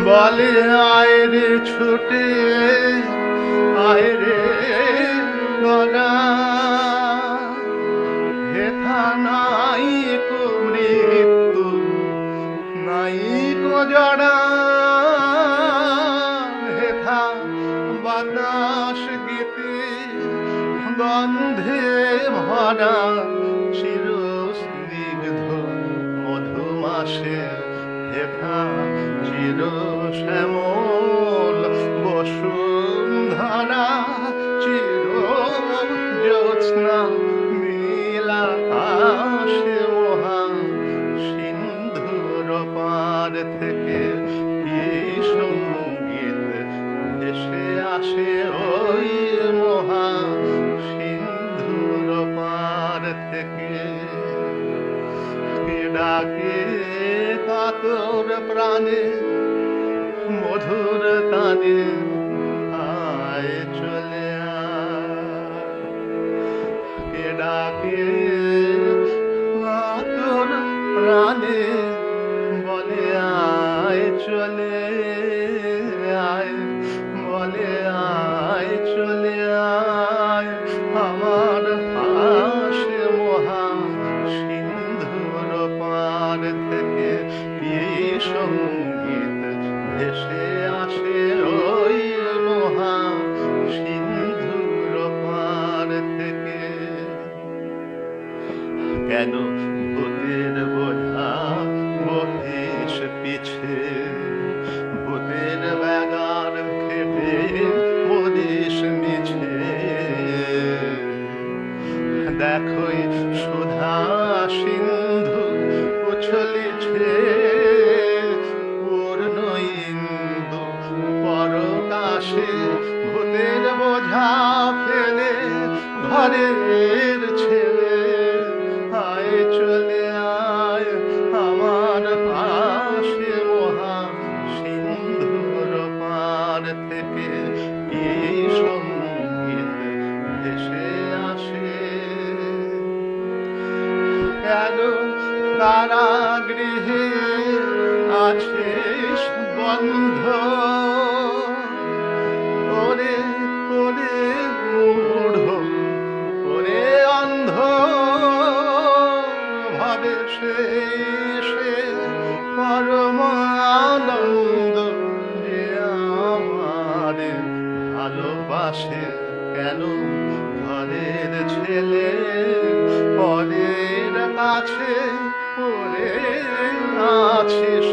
বলে আয় রে ছুটে আয় রে গনা, হেথা নাই কো মৃত্যু নাই কো জড়া, হেথা বাতাস গীতি গন্ধে ভরা, চির স্নিগ্ধ মধুমাসে হেথা চির শ্যামল বসুন্ধরা, চির জ্যোৎস্না নীল আকাশে মহা সিন্ধুর পার থেকে কি সঙ্গীত ভেসে আসে ওই মহা সিন্ধুর পার থেকে। কে ডাকে কাতর প্রাণে মধুর তানে, আয় চলে আয়। কে ডাকে কাতর প্রাণে, বলে আয় চলে আয়, বলে আয় চলে আয় আমার পাশে মহা সিন্ধুর পার থেকে কি সঙ্গীত ভেসে আসে ওই মহা সিন্ধুর পার থেকে। কেন ভূতের বোঝা বহিস পিছে, ভূতের ব্যাগার খেপে মরিস মিছে, দেখোই সুধা সিন্ধু উছলিছে, পূর্ণ ইন্দু পরকাশে ভূতের বোঝা ফেলে ঘরের ছেলে, আয় চলে আয় আমার পাশে মহা সিন্ধুর পার থেকে কি সঙ্গীত ভেসে আসে। কেন কারাগৃহে আছিস বন্ধ, ওরে ওরে মূঢ় ওরে অন্ধ, ভাবে সে পরম আনন্দ যে আমার ভালোবাসে। কেন ঘরের ছেলে পরের কাছে পড়ে আছিস